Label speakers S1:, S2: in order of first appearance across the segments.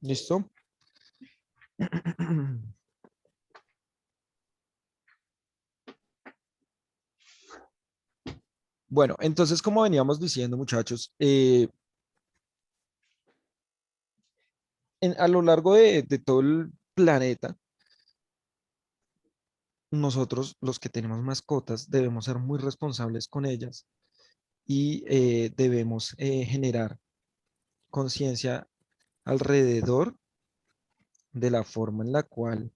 S1: ¿Listo? Bueno, entonces, como veníamos diciendo, muchachos, a lo largo de todo el planeta, nosotros, los que tenemos mascotas, debemos ser muy responsables con ellas y debemos generar conciencia alrededor de la forma en la cual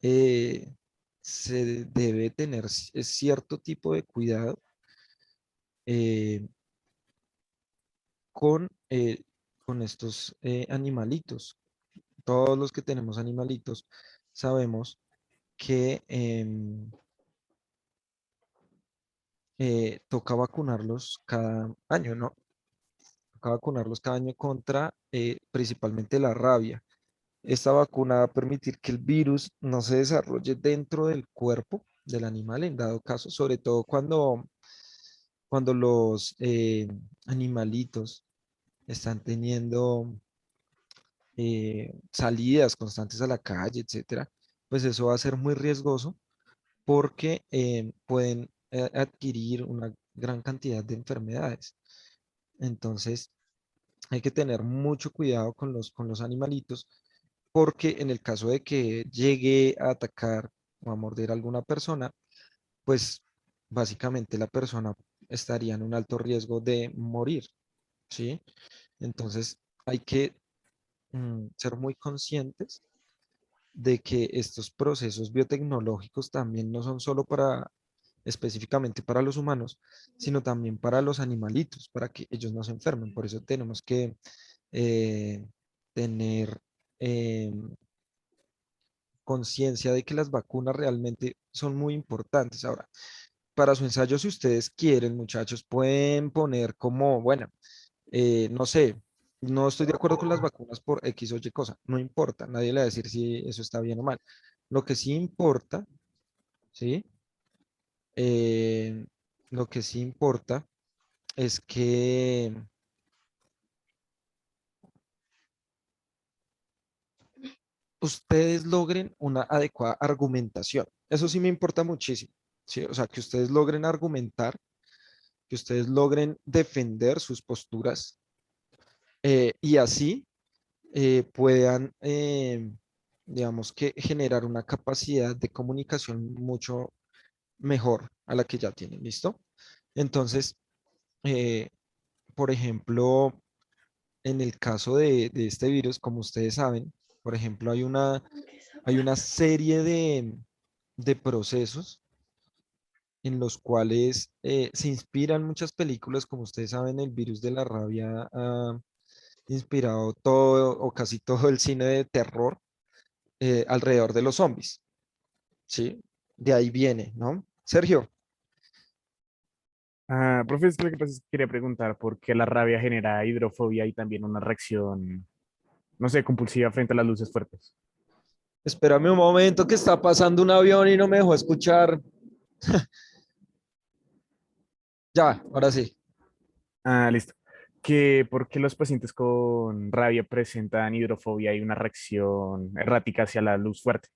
S1: se debe tener cierto tipo de cuidado eh, con, eh, con estos animalitos. Todos los que tenemos animalitos sabemos que toca vacunarlos cada año, ¿no? Toca vacunarlos cada año contra principalmente la rabia. Esta vacuna va a permitir que el virus no se desarrolle dentro del cuerpo del animal, en dado caso, sobre todo cuando los animalitos están teniendo salidas constantes a la calle, etcétera, pues eso va a ser muy riesgoso porque pueden adquirir una gran cantidad de enfermedades. Entonces, hay que tener mucho cuidado con los animalitos porque en el caso de que llegue a atacar o a morder a alguna persona, pues básicamente la persona estaría en un alto riesgo de morir, ¿sí? Entonces, hay que ser muy conscientes de que estos procesos biotecnológicos también no son solo para específicamente para los humanos, sino también para los animalitos, para que ellos no se enfermen. Por eso tenemos que eh, tener eh, conciencia de que las vacunas realmente son muy importantes. Ahora, para su ensayo, si ustedes quieren, muchachos, pueden poner como, bueno, no sé, no estoy de acuerdo con las vacunas por X o Y cosa, no importa, nadie le va a decir si eso está bien o mal. Lo que sí importa, ¿sí? Eh, lo que sí importa es que ustedes logren una adecuada argumentación. Eso sí me importa muchísimo, ¿sí? O sea, que ustedes logren argumentar, que ustedes logren defender sus posturas y así puedan, digamos que, generar una capacidad de comunicación mucho mejor a la que ya tienen, ¿listo? Entonces, eh, por ejemplo, en el caso de este virus, como ustedes saben, por ejemplo, hay una serie de procesos en los cuales se inspiran muchas películas, como ustedes saben, el virus de la rabia ha inspirado todo o casi todo el cine de terror alrededor de los zombies, ¿sí? De ahí viene, ¿no? Sergio,
S2: Ah, profe, es que lo que pasa es que quería preguntar por qué la rabia genera hidrofobia y también una reacción, no sé, compulsiva frente a las luces fuertes.
S1: espérame un momento que está pasando un avión y no me dejó escuchar. Ya, ahora sí.
S2: Ah, listo. Que por qué los pacientes con rabia presentan hidrofobia y una reacción errática hacia la luz fuerte.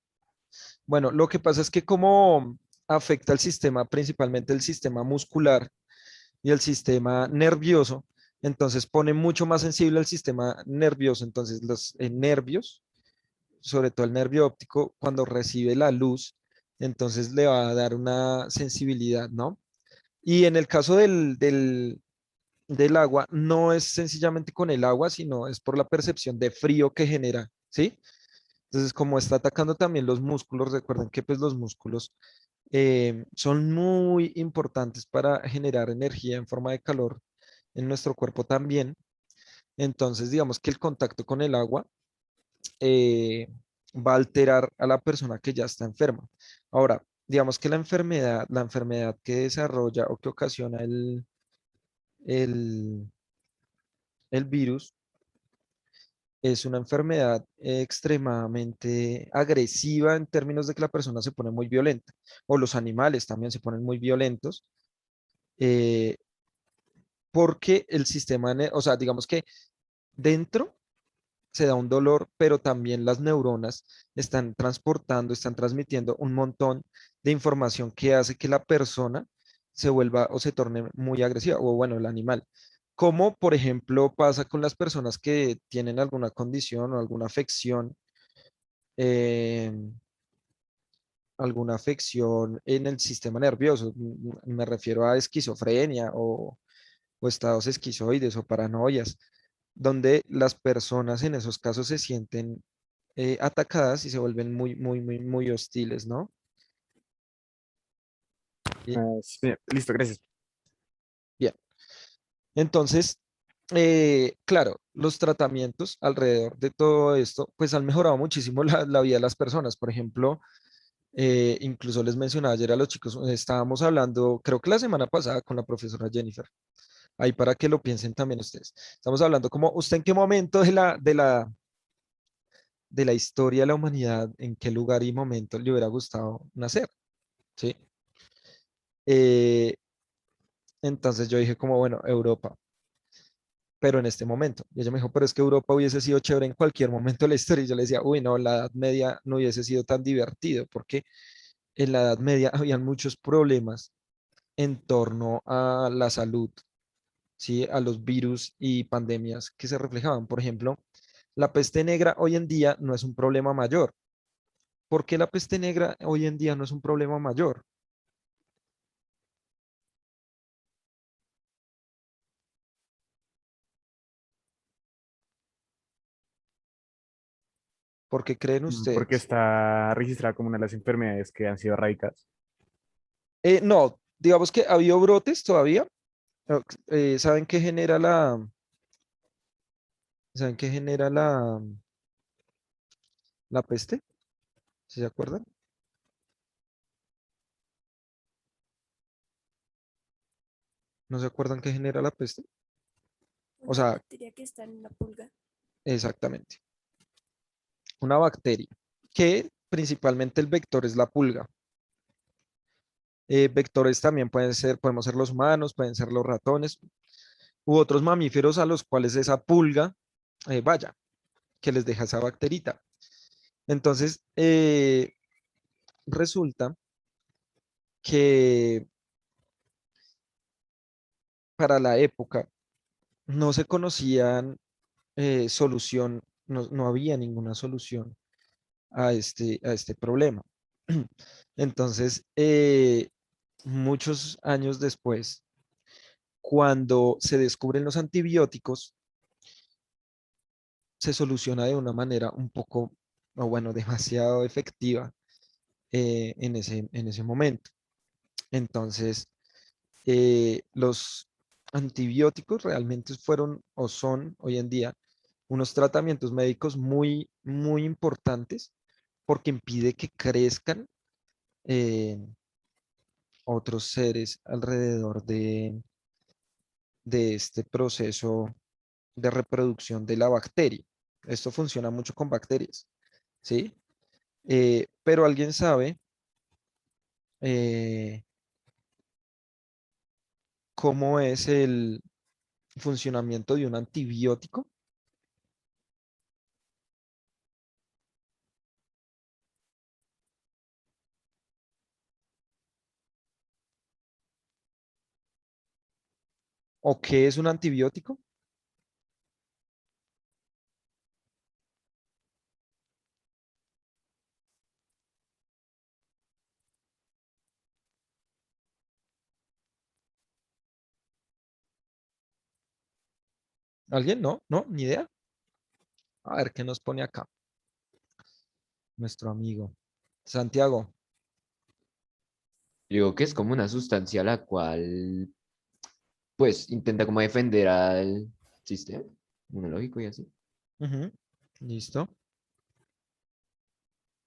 S1: Bueno, lo que pasa es que como afecta el sistema, principalmente el sistema muscular y el sistema nervioso, entonces pone mucho más sensible al sistema nervioso. Entonces los nervios, sobre todo el nervio óptico, cuando recibe la luz, entonces le va a dar una sensibilidad, ¿no? Y en el caso del agua, no es sencillamente con el agua, sino es por la percepción de frío que genera, ¿sí? Entonces, como está atacando también los músculos, recuerden que pues los músculos son muy importantes para generar energía en forma de calor en nuestro cuerpo también. Entonces, digamos que el contacto con el agua eh, va a alterar a la persona que ya está enferma. Ahora, digamos que la enfermedad que desarrolla o que ocasiona el, el virus es una enfermedad extremadamente agresiva en términos de que la persona se pone muy violenta, o los animales también se ponen muy violentos, eh, porque el sistema, o sea, digamos que dentro se da un dolor, pero también las neuronas están transportando, están transmitiendo un montón de información que hace que la persona se vuelva o se torne muy agresiva, o bueno, el animal. Como por ejemplo pasa con las personas que tienen alguna condición o eh, alguna afección en el sistema nervioso. Me refiero a esquizofrenia o estados esquizoides o paranoias, donde las personas en esos casos se sienten atacadas y se vuelven muy, muy, muy, muy hostiles, ¿no? Y-
S2: Sí, bien, listo, gracias.
S1: Bien, entonces, claro, los tratamientos alrededor de todo esto, pues han mejorado muchísimo la vida de las personas. Por ejemplo, incluso les mencionaba ayer a los chicos, estábamos hablando, creo que la semana pasada con la profesora Jennifer, ahí para que lo piensen también ustedes. Estamos hablando como, ¿usted en qué momento de la historia de la humanidad, en qué lugar y momento le hubiera gustado nacer? ¿Sí? Eh, entonces yo dije como, bueno, Europa, pero en este momento. Y ella me dijo, pero es que Europa hubiese sido chévere en cualquier momento de la historia. Y yo le decía, uy, no, la Edad Media no hubiese sido tan divertido, porque en la Edad Media habían muchos problemas en torno a la salud, ¿sí? A los virus y pandemias que se reflejaban. Por ejemplo, la peste negra hoy en día no es un problema mayor. ¿Por qué la peste negra hoy en día no es un problema mayor? ¿Por qué creen
S2: Porque
S1: ustedes?
S2: está registrada como una de las enfermedades que han sido erradicadas.
S1: No, digamos que ha habido brotes todavía. ¿Saben qué genera saben qué genera la peste? ¿Sí se acuerdan? ¿No se acuerdan qué genera la peste? O
S3: Una
S1: sea,
S3: bacteria que está en la pulga.
S1: exactamente. Una bacteria que principalmente el vector es la pulga. Vectores también pueden ser, podemos ser los humanos, pueden ser los ratones u otros mamíferos a los cuales esa pulga vaya, que les deja esa bacterita. Entonces, resulta que para la época no se conocían solución, no había ninguna solución a este problema. Entonces, muchos años después, cuando se descubren los antibióticos, se soluciona de una manera un poco, o bueno, demasiado efectiva en ese momento. Entonces, los antibióticos realmente fueron o son hoy en día unos tratamientos médicos muy, muy importantes porque impide que crezcan eh, otros seres alrededor de este proceso de reproducción de la bacteria. Esto funciona mucho con bacterias, ¿sí? Pero alguien sabe eh, cómo es el funcionamiento de un antibiótico. ¿O qué es un antibiótico? ¿Alguien? No, no, ni idea. A ver qué nos pone acá. nuestro amigo. Santiago.
S3: Digo que es como una sustancia la cual, pues, intenta como defender al sistema inmunológico y así.
S1: Ujú. Listo.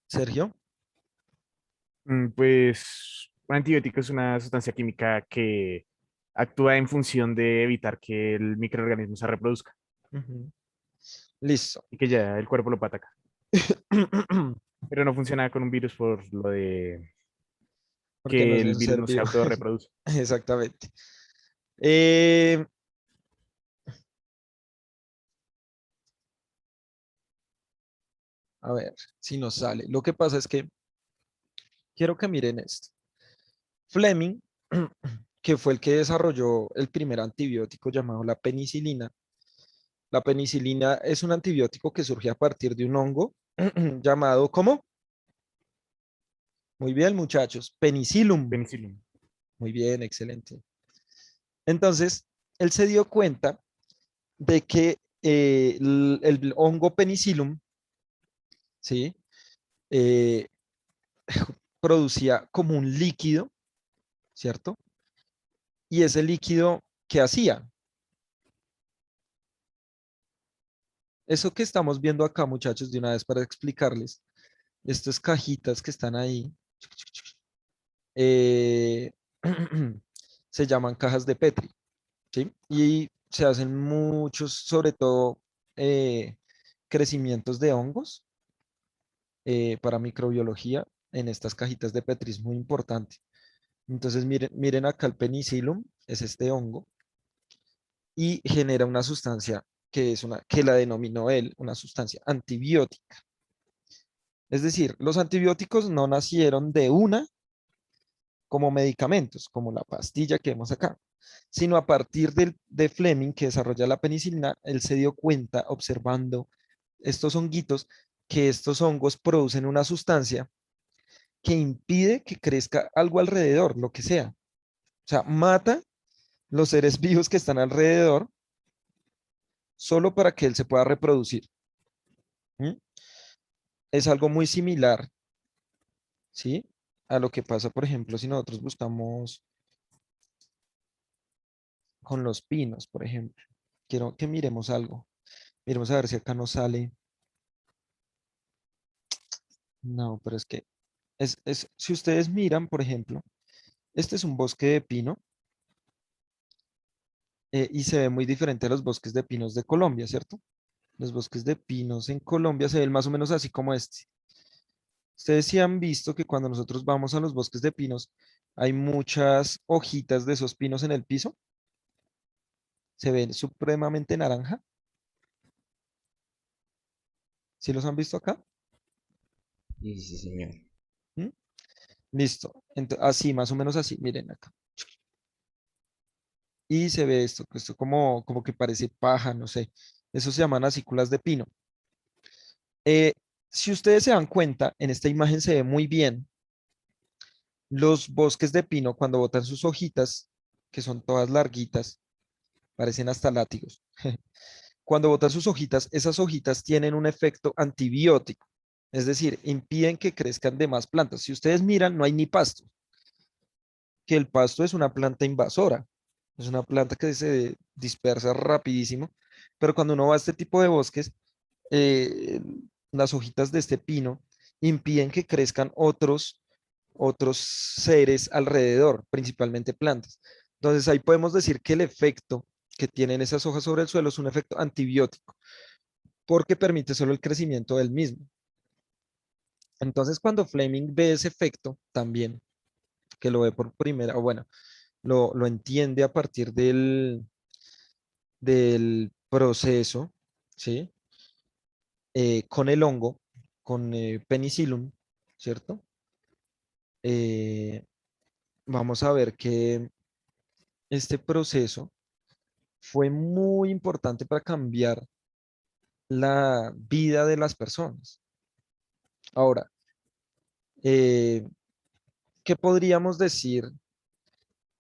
S1: Sergio.
S2: Pues un antibiótico es una sustancia química que actúa en función de evitar que el microorganismo se reproduzca
S1: Ujú. Listo.
S2: y que ya el cuerpo lo pueda atacar. Pero no funciona con un virus por lo de
S1: Porque no
S2: que
S1: es
S2: el
S1: un
S2: virus
S1: ser
S2: no se
S1: vivo.
S2: autorreproduce.
S1: Exactamente. Eh, a ver si nos sale. Lo que pasa es que quiero que miren esto. Fleming, que fue el que desarrolló el primer antibiótico llamado la penicilina. La penicilina es un antibiótico que surge a partir de un hongo llamado, ¿cómo? Muy bien, muchachos. Penicillium.
S2: Penicillium.
S1: Muy bien, excelente. Entonces, él se dio cuenta de que el hongo penicillium, ¿sí? Eh, producía como un líquido, ¿cierto? Y ese líquido, ¿qué hacía? Eso que estamos viendo acá, muchachos, de una vez para explicarles, estas cajitas que están ahí, eh, se llaman cajas de Petri, ¿sí? Y se hacen muchos, sobre todo, eh, crecimientos de hongos para microbiología en estas cajitas de Petri, es muy importante. Entonces, miren acá el penicillium, es este hongo, y genera una sustancia que la denominó él, una sustancia antibiótica. Es decir, los antibióticos no nacieron de una como medicamentos, como la pastilla que vemos acá, sino a partir de Fleming, que desarrolla la penicilina, él se dio cuenta observando estos honguitos, que estos hongos producen una sustancia que impide que crezca algo alrededor, lo que sea. O sea, mata los seres vivos que están alrededor solo para que él se pueda reproducir. ¿Mm? Es algo muy similar, ¿sí? A lo que pasa, por ejemplo, si nosotros buscamos con los pinos, por ejemplo. Quiero que miremos algo. Miremos a ver si acá nos sale. No, pero es que si ustedes miran, por ejemplo, este es un bosque de pino y se ve muy diferente a los bosques de pinos de Colombia, ¿cierto? Los bosques de pinos en Colombia se ven más o menos así como este. Ustedes sí han visto que cuando nosotros vamos a los bosques de pinos, hay muchas hojitas de esos pinos en el piso. Se ven supremamente naranja. ¿Sí los han visto acá?
S3: Sí, sí, señor.
S1: ¿Mm? Listo. Así, más o menos así. Miren acá. Y se ve esto como que parece paja, no sé. Eso se llaman acículas de pino. Eh, si ustedes se dan cuenta, en esta imagen se ve muy bien los bosques de pino cuando botan sus hojitas, que son todas larguitas, parecen hasta látigos. Cuando botan sus hojitas, esas hojitas tienen un efecto antibiótico, es decir, impiden que crezcan demás plantas. Si ustedes miran, no hay ni pasto, que el pasto es una planta invasora, es una planta que se dispersa rapidísimo, pero cuando uno va a este tipo de bosques, eh, las hojitas de este pino impiden que crezcan otros seres alrededor, principalmente plantas. Entonces ahí podemos decir que el efecto que tienen esas hojas sobre el suelo es un efecto antibiótico, porque permite solo el crecimiento del mismo. Entonces cuando Fleming ve ese efecto también, que lo ve por primera, o bueno, lo entiende a partir del proceso, ¿sí? Con el hongo, con penicillium, ¿cierto? Eh, vamos a ver que este proceso fue muy importante para cambiar la vida de las personas. Ahora, eh, ¿qué podríamos decir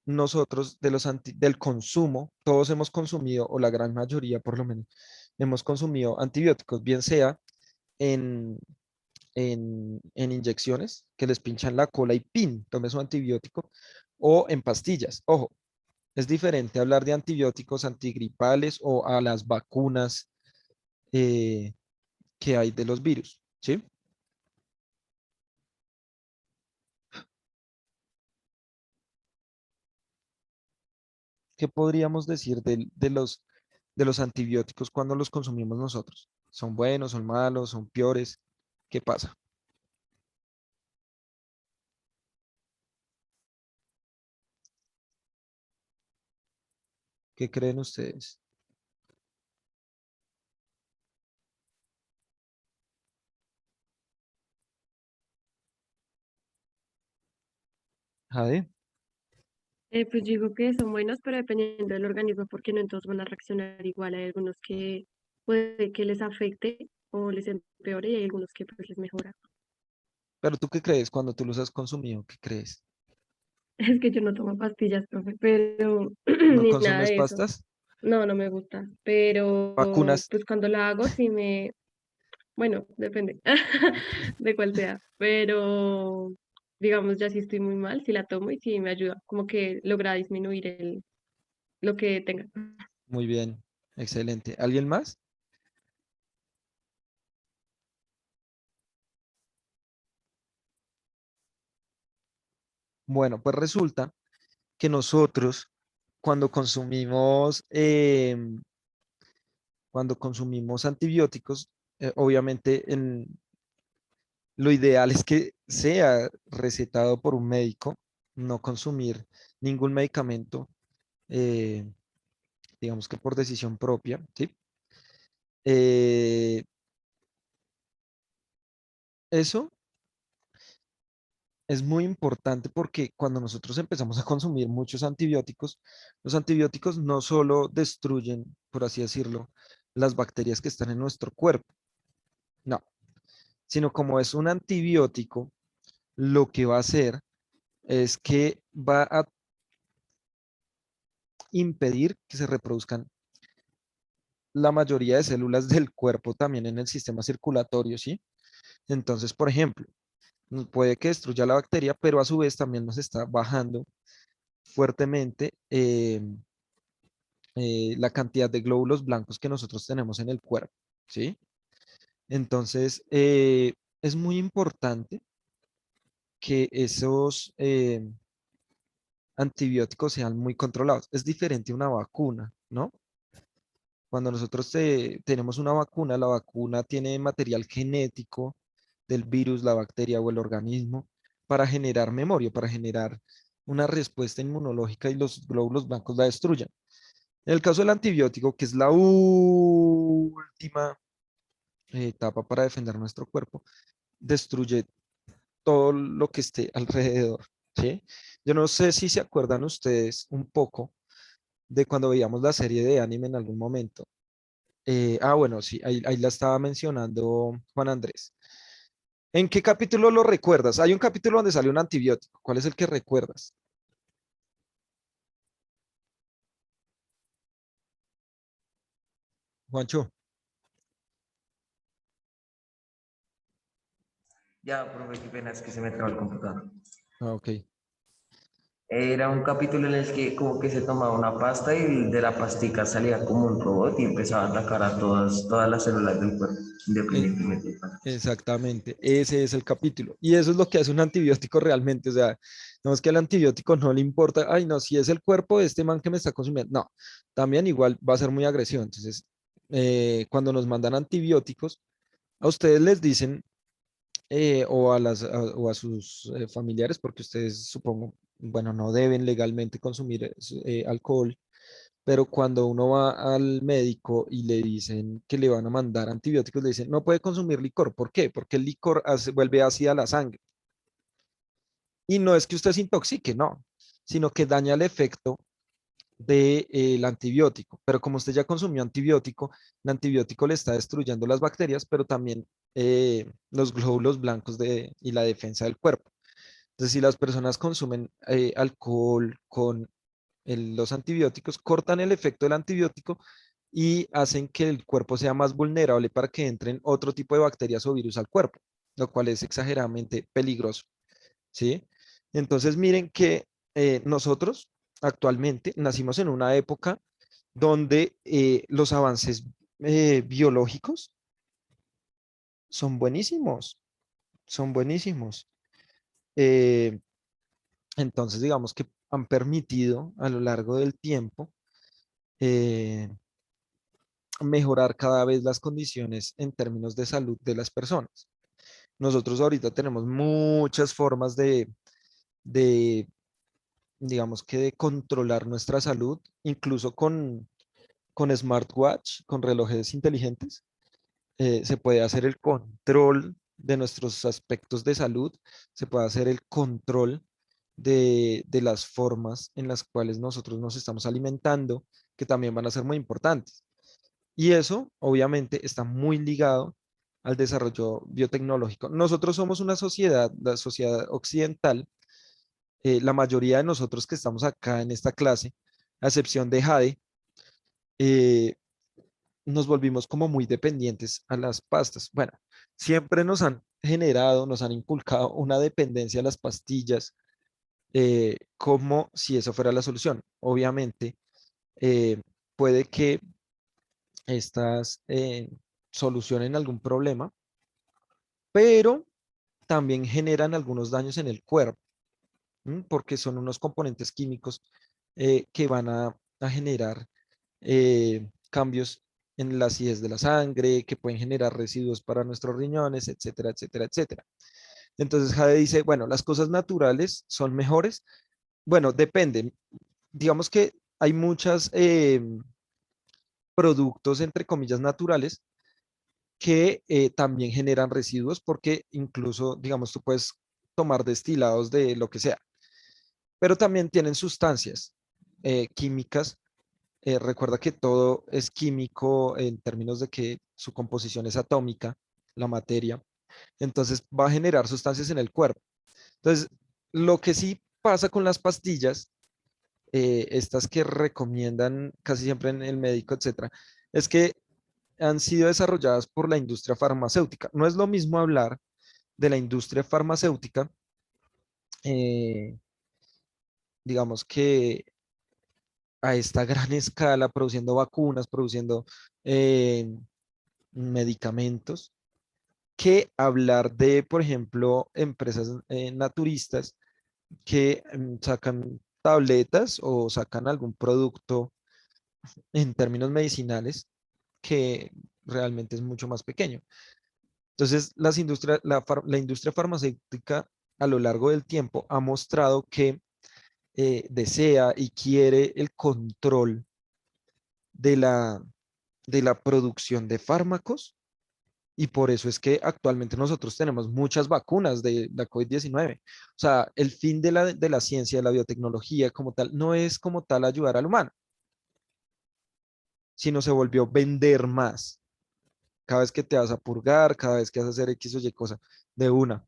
S1: nosotros del consumo? Todos hemos consumido, o la gran mayoría por lo menos, hemos consumido antibióticos, bien sea en, en inyecciones, que les pinchan la cola y ¡pin! Tome su antibiótico, o en pastillas. Ojo, es diferente hablar de antibióticos antigripales o a las vacunas eh, que hay de los virus, ¿sí? ¿Qué podríamos decir de los antibióticos cuando los consumimos nosotros? ¿Son buenos, son malos, son peores? ¿Qué pasa? ¿Qué creen ustedes? Jade,
S4: Pues yo digo que son buenos, pero dependiendo del organismo, porque no en todos van a reaccionar igual. Hay algunos que puede que les afecte o les empeore y hay algunos que pues les mejora.
S1: pero ¿tú qué crees cuando tú los has consumido? ¿Qué crees?
S4: Es que yo no tomo pastillas, profe, pero
S1: ¿No
S4: ni nada
S1: consumes
S4: de eso.
S1: pastas?
S4: No, no me gusta. Pero
S1: ¿Vacunas?
S4: pues cuando la hago sí me, bueno, depende de cuál sea. Pero digamos, ya si estoy muy mal, si la tomo y sí me ayuda, como que logra disminuir lo que tenga.
S1: Muy bien, excelente. ¿Alguien más? Bueno, pues resulta que nosotros cuando consumimos antibióticos, obviamente lo ideal es que sea recetado por un médico, no consumir ningún medicamento, eh, digamos que por decisión propia, ¿sí? Eh, eso es muy importante porque cuando nosotros empezamos a consumir muchos antibióticos, los antibióticos no solo destruyen, por así decirlo, las bacterias que están en nuestro cuerpo, no, sino como es un antibiótico, lo que va a hacer es que va a impedir que se reproduzcan la mayoría de células del cuerpo también en el sistema circulatorio, ¿sí? Entonces, por ejemplo, puede que destruya la bacteria, pero a su vez también nos está bajando fuertemente la cantidad de glóbulos blancos que nosotros tenemos en el cuerpo, ¿sí? Entonces, es muy importante que esos antibióticos sean muy controlados. Es diferente a una vacuna, ¿no? Cuando nosotros tenemos una vacuna, la vacuna tiene material genético del virus, la bacteria o el organismo para generar memoria, para generar una respuesta inmunológica y los glóbulos blancos la destruyan. En el caso del antibiótico, que es la última etapa para defender nuestro cuerpo, destruye todo lo que esté alrededor, ¿sí? Yo no sé si se acuerdan ustedes un poco de cuando veíamos la serie de anime en algún momento. Bueno, sí, ahí la estaba mencionando Juan Andrés. ¿En qué capítulo lo recuerdas? Hay un capítulo donde sale un antibiótico. ¿Cuál es el que recuerdas? Juancho.
S5: Ya, profe, qué pena, es que se me traba el computador.
S1: Ok.
S5: Era un capítulo en el que como que se tomaba una pasta y de la pastica salía como un robot y empezaba a atacar a todas las células del cuerpo,
S1: Eh,
S5: independientemente de cuál.
S1: Exactamente, ese es el capítulo. Y eso es lo que hace un antibiótico realmente. O sea, no es que al antibiótico no le importa, ay, no, si es el cuerpo de este man que me está consumiendo. No, también igual va a ser muy agresivo. Entonces, cuando nos mandan antibióticos, a ustedes les dicen, o a sus familiares, porque ustedes supongo, bueno, no deben legalmente consumir alcohol, pero cuando uno va al médico y le dicen que le van a mandar antibióticos, le dicen, no puede consumir licor. ¿Por qué? Porque el licor vuelve ácida la sangre. Y no es que usted se intoxique, no, sino que daña el efecto del antibiótico. Pero como usted ya consumió antibiótico, el antibiótico le está destruyendo las bacterias, pero también los glóbulos blancos y la defensa del cuerpo. Entonces, si las personas consumen alcohol con los antibióticos, cortan el efecto del antibiótico y hacen que el cuerpo sea más vulnerable para que entren otro tipo de bacterias o virus al cuerpo. lo cual es exageradamente peligroso, ¿sí? Entonces miren que nosotros actualmente nacimos en una época donde los avances biológicos son buenísimos, son buenísimos. Eh, entonces, digamos que han permitido a lo largo del tiempo eh, mejorar cada vez las condiciones en términos de salud de las personas. Nosotros ahorita tenemos muchas formas de, digamos que de controlar nuestra salud, incluso con smartwatch, con relojes inteligentes. Se puede hacer el control de nuestros aspectos de salud, se puede hacer el control de las formas en las cuales nosotros nos estamos alimentando, que también van a ser muy importantes. Y eso, obviamente, está muy ligado al desarrollo biotecnológico. Nosotros somos una sociedad, la sociedad occidental, la mayoría de nosotros que estamos acá en esta clase, a excepción de Jade, eh, nos volvimos como muy dependientes a las pastas. Bueno, siempre nos han generado, nos han inculcado una dependencia a las pastillas, como si eso fuera la solución. Obviamente, puede que estas solucionen algún problema, pero también generan algunos daños en el cuerpo, porque son unos componentes químicos que van a generar cambios en la acidez de la sangre, que pueden generar residuos para nuestros riñones, etcétera, etcétera, etcétera. Entonces Jade dice, bueno, las cosas naturales son mejores. Bueno, depende. Digamos que hay muchos productos, entre comillas, naturales que también generan residuos porque incluso, digamos, tú puedes tomar destilados de lo que sea, pero también tienen sustancias químicas. Recuerda que todo es químico en términos de que su composición es atómica, la materia, entonces va a generar sustancias en el cuerpo. Entonces, lo que sí pasa con las pastillas, estas que recomiendan casi siempre en el médico, etcétera, es que han sido desarrolladas por la industria farmacéutica. No es lo mismo hablar de la industria farmacéutica, eh, digamos que a esta gran escala, produciendo vacunas, produciendo eh, medicamentos, que hablar de, por ejemplo, empresas naturistas que sacan tabletas o sacan algún producto en términos medicinales que realmente es mucho más pequeño. Entonces, la industria farmacéutica a lo largo del tiempo ha mostrado que desea y quiere el control de de la producción de fármacos, y por eso es que actualmente nosotros tenemos muchas vacunas de la COVID-19. O sea, el fin de de la ciencia, de la biotecnología como tal, no es como tal ayudar al humano, sino se volvió vender más. Cada vez que te vas a purgar, cada vez que vas a hacer X o Y cosa, de una,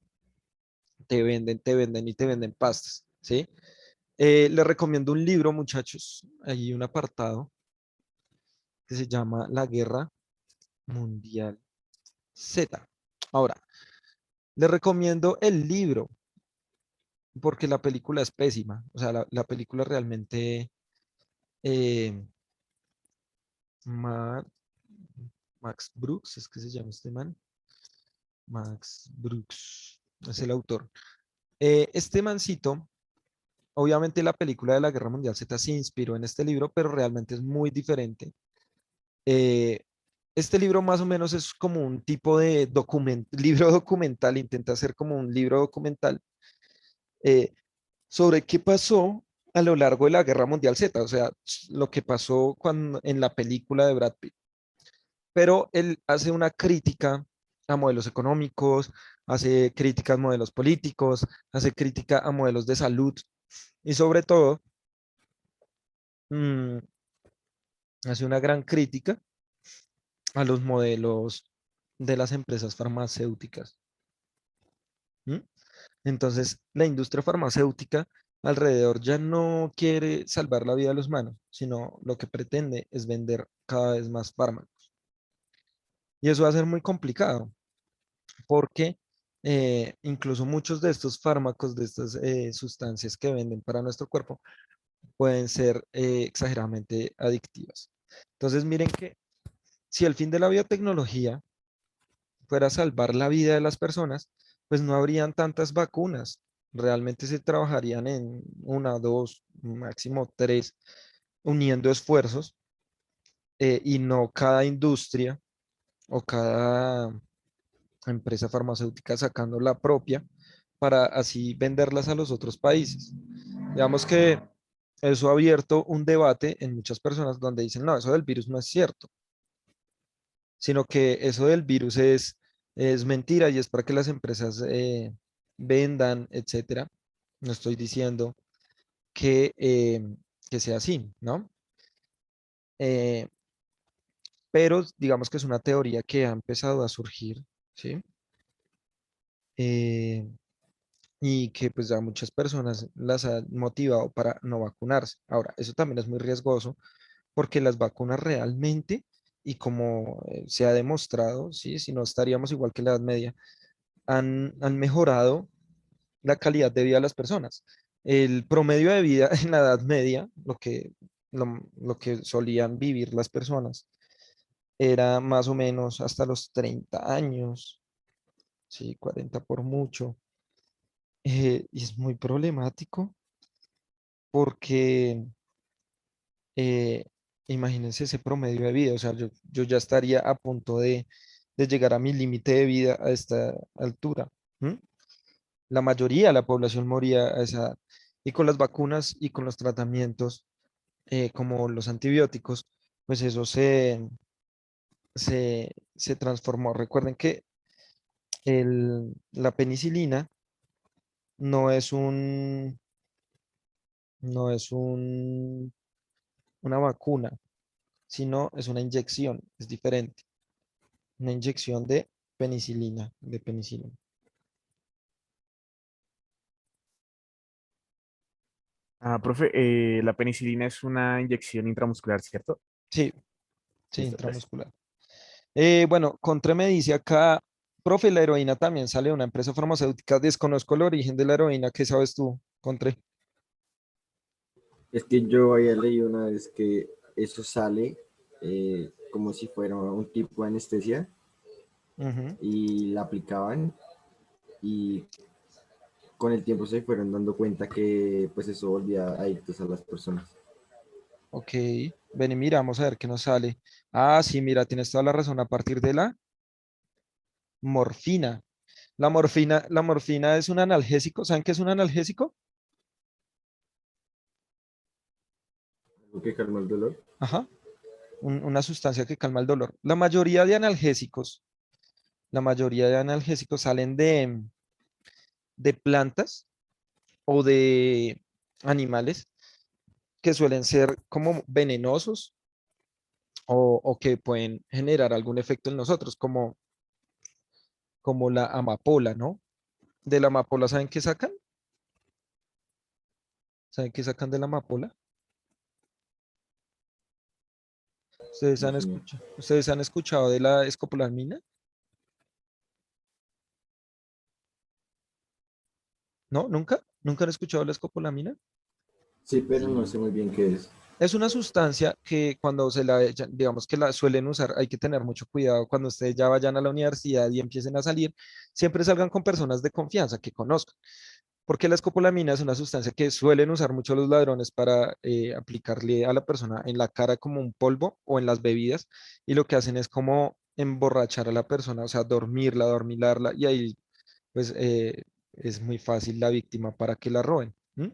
S1: te venden y te venden pastas, ¿sí? Les recomiendo un libro, muchachos. Hay un apartado que se llama La Guerra Mundial Z. Ahora, les recomiendo el libro porque la película es pésima. O sea, la película realmente... eh, Ma- Max Brooks, es que se llama este man. Max Brooks es el autor. Este mancito, obviamente la película de la Guerra Mundial Z se inspiró en este libro, pero realmente es muy diferente. Eh, este libro más o menos es como un tipo de libro documental, intenta ser como un libro documental eh, sobre qué pasó a lo largo de la Guerra Mundial Z, o sea, lo que pasó en la película de Brad Pitt. Pero él hace una crítica a modelos económicos, hace crítica a modelos políticos, hace crítica a modelos de salud y sobre todo mm, hace una gran crítica a los modelos de las empresas farmacéuticas. ¿Mm? Entonces, la industria farmacéutica alrededor ya no quiere salvar la vida de los humanos, sino lo que pretende es vender cada vez más fármacos. Y eso va a ser muy complicado porque incluso muchos de estos fármacos, de estas sustancias que venden para nuestro cuerpo, pueden ser exageradamente adictivas. Entonces, miren que si el fin de la biotecnología fuera salvar la vida de las personas, pues no habrían tantas vacunas. Realmente se trabajarían en una, dos, máximo tres, uniendo esfuerzos y no cada industria o cada empresa farmacéutica sacando la propia para así venderlas a los otros países. Digamos que eso ha abierto un debate en muchas personas donde dicen, no, eso del virus no es cierto, sino que eso del virus es mentira y es para que las empresas vendan, etcétera. No estoy diciendo que sea así, ¿no? Eh, pero digamos que es una teoría que ha empezado a surgir, ¿sí? Eh, y que pues ya muchas personas las ha motivado para no vacunarse. Ahora, eso también es muy riesgoso porque las vacunas realmente, y como se ha demostrado, ¿sí? Si no estaríamos igual que la Edad Media, han mejorado la calidad de vida de las personas. El promedio de vida en la Edad Media, lo que solían vivir las personas, era más o menos hasta los 30 años, sí, 40 por mucho. Y es muy problemático porque eh, imagínense ese promedio de vida, o sea, yo ya estaría a punto de llegar a mi límite de vida a esta altura. ¿M? La mayoría de la población moría a esa edad. Y con las vacunas y con los tratamientos, como los antibióticos, pues eso se transformó. Recuerden que la penicilina no es no es una vacuna, sino es una inyección, es diferente. Una inyección de penicilina, de penicilina.
S2: Ah, profe, la penicilina es una inyección intramuscular, ¿cierto?
S1: Sí, sí,
S2: Listo, gracias.
S1: intramuscular. Bueno, Contre me dice acá, profe, la heroína también sale de una empresa farmacéutica. Desconozco el origen de la heroína. ¿Qué sabes tú, Contre?
S6: Es que yo había leído una vez que eso sale como si fuera un tipo de anestesia
S1: Ujú.
S6: y la aplicaban y con el tiempo se fueron dando cuenta que pues eso volvía adictos a las personas.
S1: Ok, ven y mira, vamos a ver qué nos sale. Ah, sí, mira, tienes toda la razón. A partir de la morfina. La morfina es un analgésico. ¿Saben qué es un analgésico?
S6: Lo que calma el dolor.
S1: Ajá, una sustancia que calma el dolor. La mayoría de analgésicos salen de plantas o de animales que suelen ser como venenosos o que pueden generar algún efecto en nosotros, como la amapola, ¿no? De la amapola, ¿saben qué sacan? ¿Saben qué sacan de la amapola?
S6: No, señor.
S1: ¿Ustedes han escuchado de la escopolamina? ¿No? ¿Nunca? ¿Nunca han escuchado de la escopolamina?
S6: Sí, pero no
S3: Sí.
S6: sé muy bien qué es.
S1: Es una sustancia que cuando se la echan, digamos que la suelen usar, hay que tener mucho cuidado cuando ustedes ya vayan a la universidad y empiecen a salir, siempre salgan con personas de confianza que conozcan, porque la escopolamina es una sustancia que suelen usar mucho los ladrones para aplicarle a la persona en la cara como un polvo o en las bebidas, y lo que hacen es como emborrachar a la persona, o sea, dormirla, dormilarla, y ahí pues es muy fácil la víctima para que la roben. ¿M?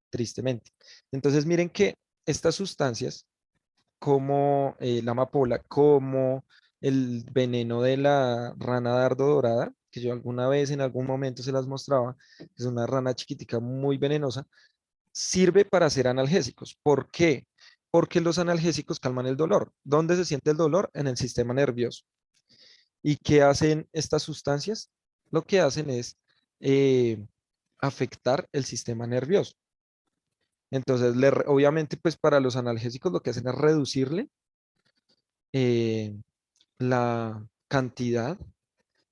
S1: Tristemente. Entonces, miren que estas sustancias, como la amapola, como el veneno de la rana dardo dorada, que yo alguna vez en algún momento se las mostraba, es una rana chiquitica muy venenosa, sirve para ser analgésicos. ¿Por qué? Porque los analgésicos calman el dolor. ¿Dónde se siente el dolor? En el sistema nervioso. ¿Y qué hacen estas sustancias? Lo que hacen es eh, afectar el sistema nervioso. Entonces, obviamente, pues para los analgésicos lo que hacen es reducirle la cantidad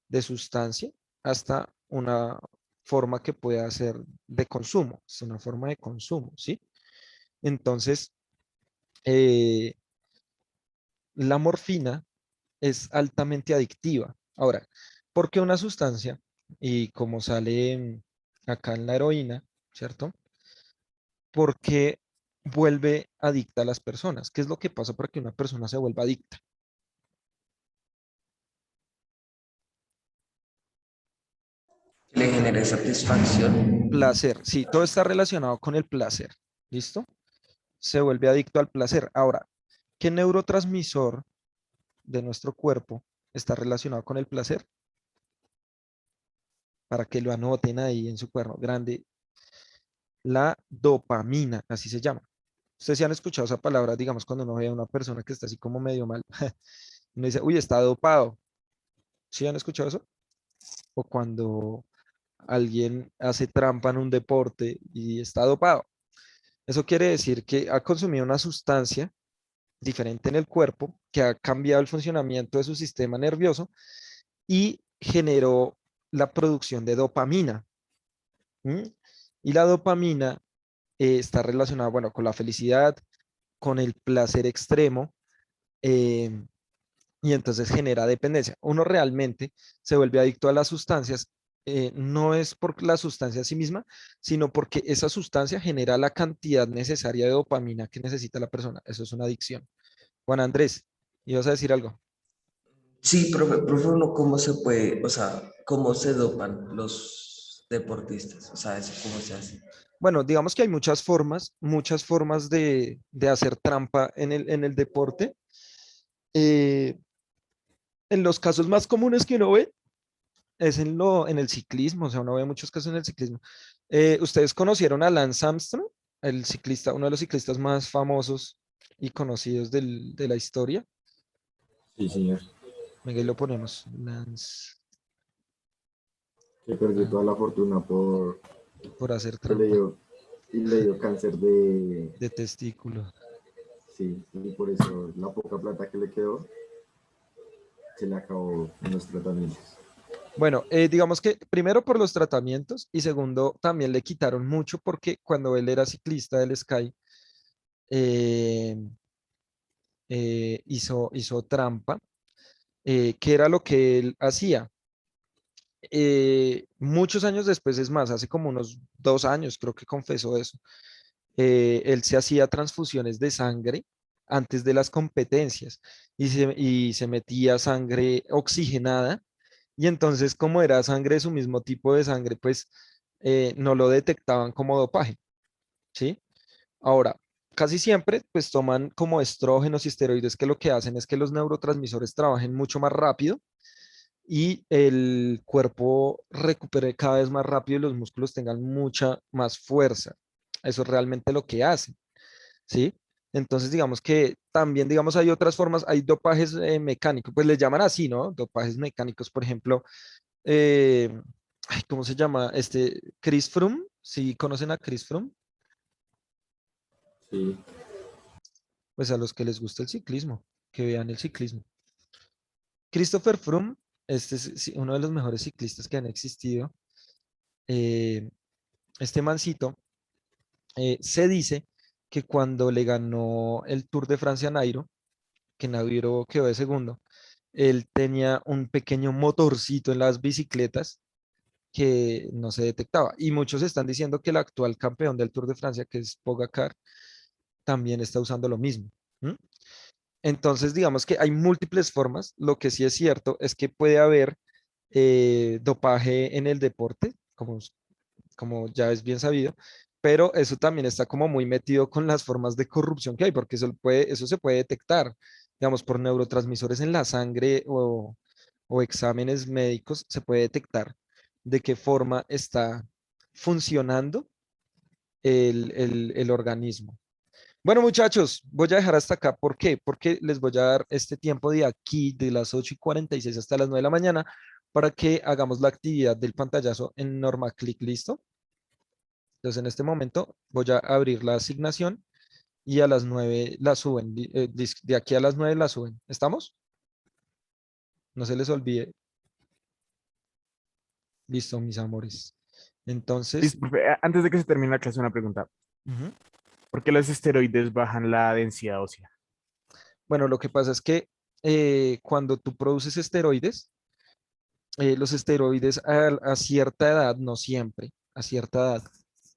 S1: de sustancia hasta una forma que pueda ser de consumo, es una forma de consumo, ¿sí? Entonces, eh, la morfina es altamente adictiva. Ahora, ¿por qué una sustancia? Y como sale acá en la heroína, ¿cierto? Porque vuelve adicta a las personas. ¿Qué es lo que pasa para que una persona se vuelva adicta?
S5: Le genere satisfacción.
S1: Placer. Sí, todo está relacionado con el placer. ¿Listo? Se vuelve adicto al placer. Ahora, ¿qué neurotransmisor de nuestro cuerpo está relacionado con el placer? Para que lo anoten ahí en su cuaderno grande. La dopamina, así se llama. Ustedes sí han escuchado esa palabra, digamos, cuando uno ve a una persona que está así como medio mal. Uno dice, uy, está dopado. ¿Sí han escuchado eso? O cuando alguien hace trampa en un deporte y está dopado. Eso quiere decir que ha consumido una sustancia diferente en el cuerpo que ha cambiado el funcionamiento de su sistema nervioso y generó la producción de dopamina. ¿M? Y la dopamina está relacionada, bueno, con la felicidad, con el placer extremo, eh, y entonces genera dependencia. Uno realmente se vuelve adicto a las sustancias, no es por la sustancia en sí misma, sino porque esa sustancia genera la cantidad necesaria de dopamina que necesita la persona. Eso es una adicción. Juan Andrés, ibas a decir algo.
S5: Sí, profe, uno, ¿cómo se puede, o sea, cómo se dopan los deportistas? O sea, eso cómo se hace.
S1: Bueno, digamos que hay muchas formas de hacer trampa en el deporte. Eh, en los casos más comunes que uno ve es en el ciclismo, o sea, uno ve muchos casos en el ciclismo. ¿Ustedes conocieron a Lance Armstrong, el ciclista, uno de los ciclistas más famosos y conocidos de la historia?
S6: Sí, señor.
S1: Venga, y lo ponemos. Lance,
S6: Que perdió toda la fortuna
S1: por hacer
S6: que le
S1: trampa
S6: dio, y le dio cáncer de,
S1: de testículo.
S6: sí, y por eso la poca plata que le quedó se le acabó en los tratamientos.
S1: Bueno, digamos que primero por los tratamientos y segundo también le quitaron mucho porque cuando él era ciclista del Sky, eh, hizo trampa, que era lo que él hacía. Muchos años después, es más, hace como unos 2 años creo que confesó eso, él se hacía transfusiones de sangre antes de las competencias y se metía sangre oxigenada y entonces como era sangre de su mismo tipo de sangre, pues no lo detectaban como dopaje, ¿sí? Ahora, casi siempre pues toman como estrógenos y esteroides que lo que hacen es que los neurotransmisores trabajen mucho más rápido y el cuerpo recupere cada vez más rápido y los músculos tengan mucha más fuerza. Eso es realmente lo que hace, ¿sí? Entonces, digamos que también, digamos, hay otras formas, hay dopajes mecánicos, pues les llaman así, ¿no? Dopajes mecánicos, por ejemplo, eh, ay, ¿cómo se llama? Chris Froome, ¿sí conocen a Chris Froome?
S6: Sí,
S1: Pues a los que les gusta el ciclismo, que vean el ciclismo. Christopher Froome, este es sí, uno de los mejores ciclistas que han existido. Eh, este mancito, se dice que cuando le ganó el Tour de Francia a Nairo, que Nairo quedó de segundo, él tenía un pequeño motorcito en las bicicletas que no se detectaba. Y muchos están diciendo que el actual campeón del Tour de Francia, que es Pogacar, también está usando lo mismo. ¿M? Entonces, digamos que hay múltiples formas. Lo que sí es cierto es que puede haber dopaje en el deporte, como ya es bien sabido, pero eso también está como muy metido con las formas de corrupción que hay, porque eso se puede detectar, digamos, por neurotransmisores en la sangre o exámenes médicos, se puede detectar de qué forma está funcionando el organismo. Bueno, muchachos, voy a dejar hasta acá. ¿Por qué? Porque les voy a dar este tiempo de aquí, de las 8:46 hasta las 9 de la mañana, para que hagamos la actividad del pantallazo en NormaClick. ¿Listo? Entonces, en este momento voy a abrir la asignación y a las 9 la suben. De aquí a las 9 la suben. ¿Estamos? No se les olvide. Listo, mis amores. Entonces,
S2: Listo, profe. Antes de que se termine la clase, una pregunta.
S1: ujú.
S2: ¿Por qué los esteroides bajan la densidad ósea?
S1: Bueno, lo que pasa es que cuando tú produces esteroides, los esteroides a cierta edad, no siempre, a cierta edad,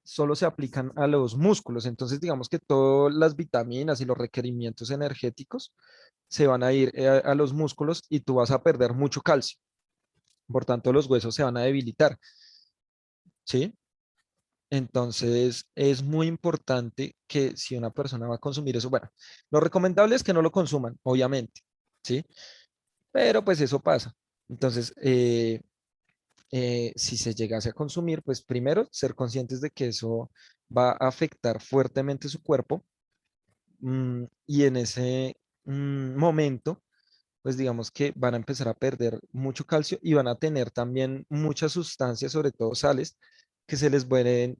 S1: solo se aplican a los músculos. Entonces, digamos que todas las vitaminas y los requerimientos energéticos se van a ir a los músculos y tú vas a perder mucho calcio. Por tanto, los huesos se van a debilitar, ¿sí? Entonces, es muy importante que si una persona va a consumir eso, bueno, lo recomendable es que no lo consuman, obviamente, ¿sí? Pero pues eso pasa. Entonces, si se llegase a consumir, pues primero ser conscientes de que eso va a afectar fuertemente su cuerpo, y en ese momento, pues digamos que van a empezar a perder mucho calcio y van a tener también muchas sustancias, sobre todo sales, que se les pueden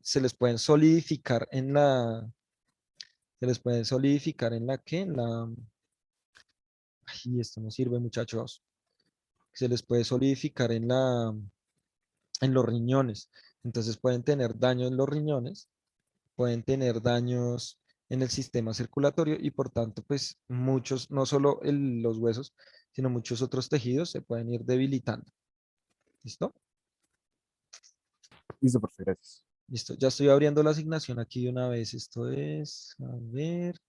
S1: solidificar ¿qué? Ay, esto no sirve, muchachos. Se les puede solidificar en los riñones. Entonces pueden tener daño en los riñones, pueden tener daños en el sistema circulatorio y por tanto, pues muchos, no solo los huesos, sino muchos otros tejidos se pueden ir debilitando. ¿Listo?
S2: Listo, profe, gracias.
S1: Listo. Ya estoy abriendo la asignación aquí de una vez. Esto es, a ver,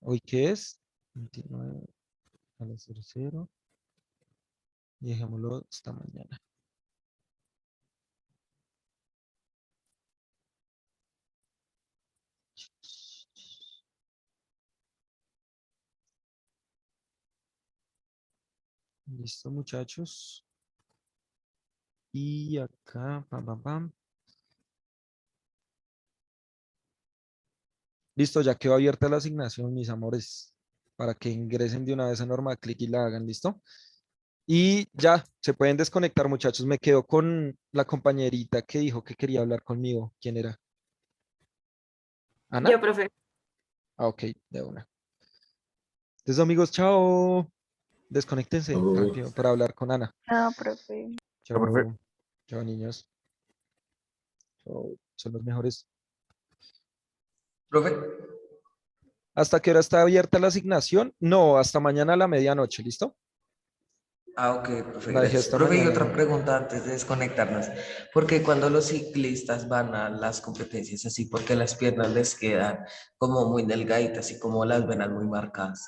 S1: ¿hoy qué es? 29 a las 00. Y dejémoslo hasta mañana. Listo, muchachos. Y acá, pam, pam, pam. Listo, ya quedó abierta la asignación, mis amores, para que ingresen de una vez a NormaClick y la hagan, ¿listo? Y ya, se pueden desconectar, muchachos. Me quedo con la compañerita que dijo que quería hablar conmigo. ¿Quién era? ¿Ana?
S7: Yo, profe.
S1: Ah, ok, de una. Entonces, amigos, chao. Desconéctense
S6: Oh.
S1: rápido para hablar con Ana.
S7: Ah, profe.
S2: Chao, profe.
S1: Chao, chao, niños. Chao, son los mejores.
S5: Profe,
S1: ¿Hasta qué hora está abierta la asignación? No, hasta mañana a la medianoche, ¿listo?
S5: ok, profe,
S1: La dejé
S5: gracias.
S1: hasta
S5: Profe, y
S1: mañana.
S5: otra pregunta antes de desconectarnos. Porque cuando los ciclistas van a las competencias así, porque las piernas les quedan como muy delgaditas y como las venas muy marcadas.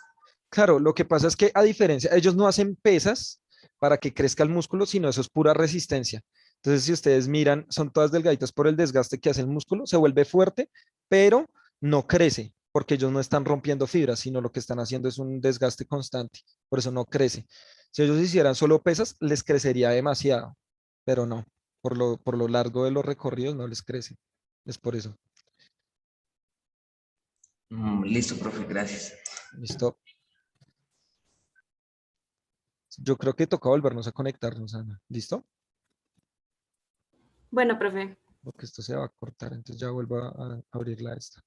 S1: Claro, lo que pasa es que a diferencia, ellos no hacen pesas para que crezca el músculo, sino eso es pura resistencia. Entonces, si ustedes miran, son todas delgaditas por el desgaste que hace el músculo, se vuelve fuerte, pero no crece, porque ellos no están rompiendo fibras, sino lo que están haciendo es un desgaste constante, por eso no crece. Si ellos hicieran solo pesas, les crecería demasiado, pero no, por lo largo de los recorridos no les crece. Es por eso.
S5: Listo, profe, gracias.
S1: Listo. Yo creo que toca volvernos a conectarnos, Ana. ¿Listo?
S7: Bueno, profe.
S1: Porque esto se va a cortar, entonces ya vuelvo a abrirla esta.